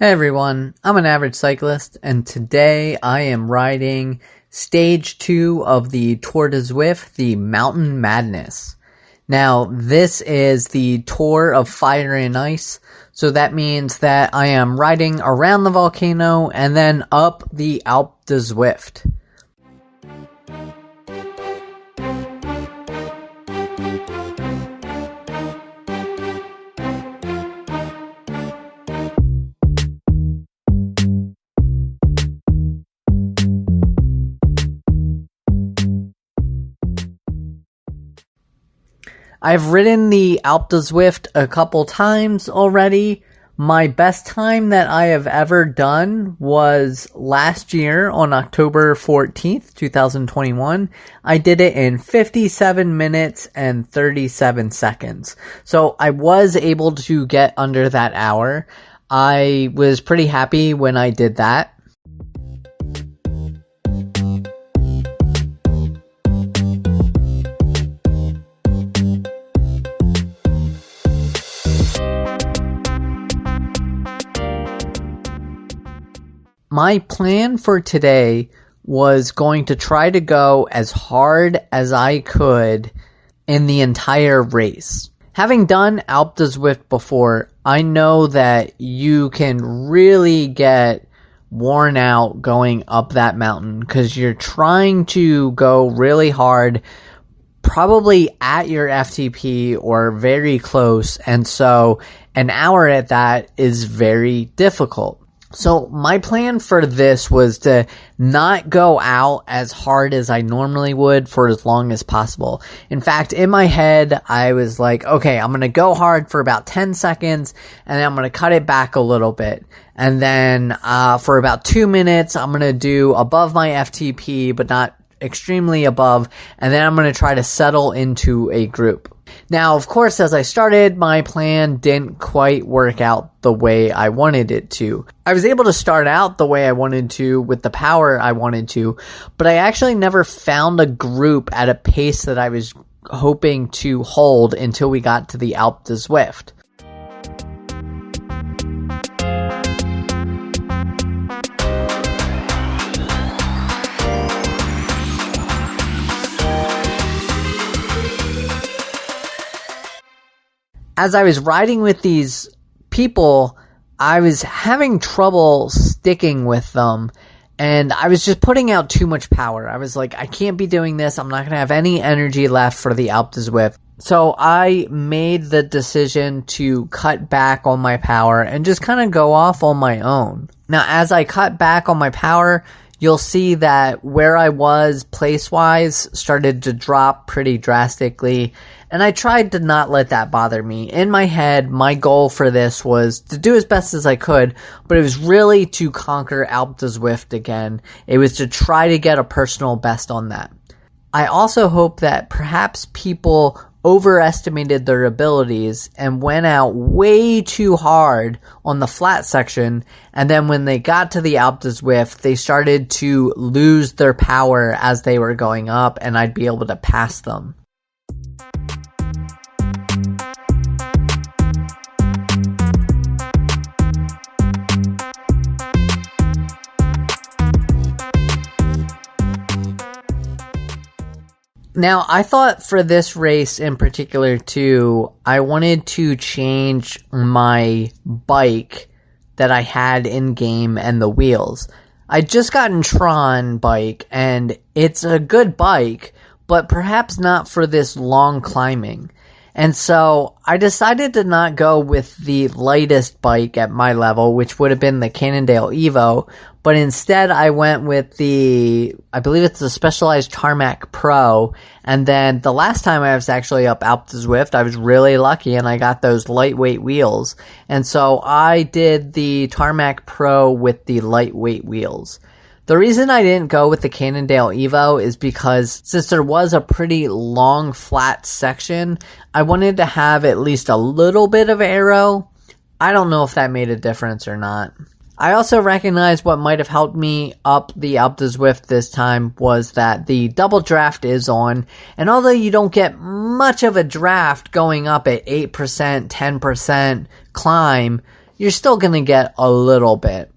Hey everyone, I'm an average cyclist, and today I am riding stage 2 of the Tour de Zwift, the Mountain Madness. Now, this is the Tour of Fire and Ice, so that means that I am riding around the volcano and then up the Alpe de Zwift. I've ridden the Alpe de Zwift a couple times already. My best time that I have ever done was last year on October 14th, 2021. I did it in 57 minutes and 37 seconds. So I was able to get under that hour. I was pretty happy when I did that. My plan for today was going to try to go as hard as I could in the entire race. Having done Alpe de Zwift before, I know that you can really get worn out going up that mountain because you're trying to go really hard, probably at your FTP or very close, and so an hour at that is very difficult. So my plan for this was to not go out as hard as I normally would for as long as possible. In fact, in my head, I was like, okay, I'm going to go hard for about 10 seconds and then I'm going to cut it back a little bit. And then for about 2 minutes, I'm going to do above my FTP, but not extremely above. And then I'm going to try to settle into a group. Now, of course, as I started, my plan didn't quite work out the way I wanted it to. I was able to start out the way I wanted to with the power I wanted to, but I actually never found a group at a pace that I was hoping to hold until we got to the Alpe de Zwift. As I was riding with these people, I was having trouble sticking with them, and I was just putting out too much power. I was like, I can't be doing this. I'm not going to have any energy left for the Alpe de Zwift. So I made the decision to cut back on my power and just kind of go off on my own. Now, as I cut back on my power, you'll see that where I was place-wise started to drop pretty drastically, and I tried to not let that bother me. In my head, my goal for this was to do as best as I could, but it was really to conquer Alpe de Zwift again. It was to try to get a personal best on that. I also hope that perhaps people overestimated their abilities and went out way too hard on the flat section, and then when they got to the Alpe de Zwift, they started to lose their power as they were going up, and I'd be able to pass them. Now, I thought for this race in particular, too, I wanted to change my bike that I had in-game and the wheels. I'd just gotten Tron bike, and it's a good bike, but perhaps not for this long climbing. And so I decided to not go with the lightest bike at my level, which would have been the Cannondale Evo, but instead I went with I believe it's the Specialized Tarmac Pro, and then the last time I was actually up Alpe de Zwift, I was really lucky and I got those lightweight wheels, and so I did the Tarmac Pro with the lightweight wheels. The reason I didn't go with the Cannondale Evo is because since there was a pretty long flat section, I wanted to have at least a little bit of aero. I don't know if that made a difference or not. I also recognize what might have helped me up the Alpe de Zwift this time was that the double draft is on, and although you don't get much of a draft going up at 8%, 10% climb, you're still going to get a little bit.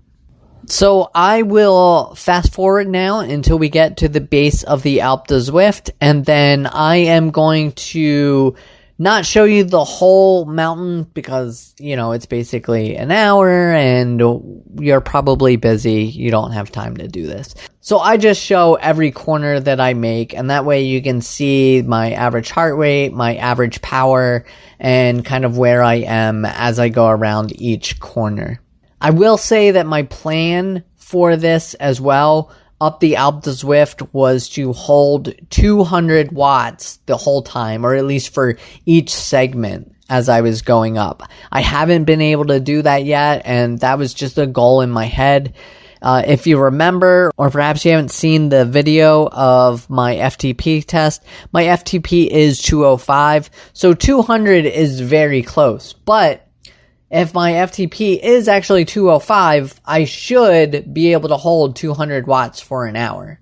So I will fast forward now until we get to the base of the Alpe de Zwift, and then I am going to not show you the whole mountain because, it's basically an hour and you're probably busy. You don't have time to do this. So I just show every corner that I make, and that way you can see my average heart rate, my average power, and kind of where I am as I go around each corner. I will say that my plan for this as well, up the Alpe de Zwift, was to hold 200 watts the whole time, or at least for each segment as I was going up. I haven't been able to do that yet, and that was just a goal in my head. If you remember, or perhaps you haven't seen the video of my FTP test, my FTP is 205, so 200 is very close. But if my FTP is actually 205, I should be able to hold 200 watts for an hour.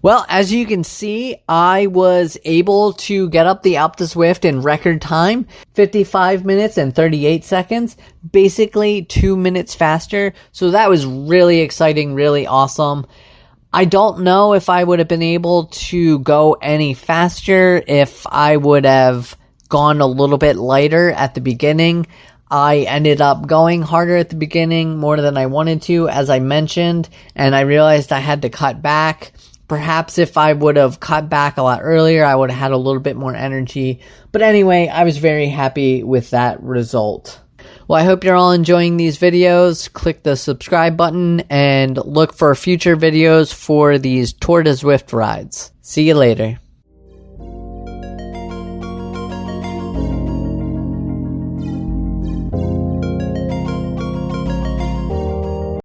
Well, as you can see, I was able to get up the Alpe de Zwift in record time, 55 minutes and 38 seconds, basically 2 minutes faster. So that was really exciting, really awesome. I don't know if I would have been able to go any faster if I would have gone a little bit lighter at the beginning. I ended up going harder at the beginning, more than I wanted to, as I mentioned, and I realized I had to cut back. Perhaps if I would have cut back a lot earlier, I would have had a little bit more energy. But anyway, I was very happy with that result. Well, I hope you're all enjoying these videos. Click the subscribe button and look for future videos for these Tour de Zwift rides. See you later.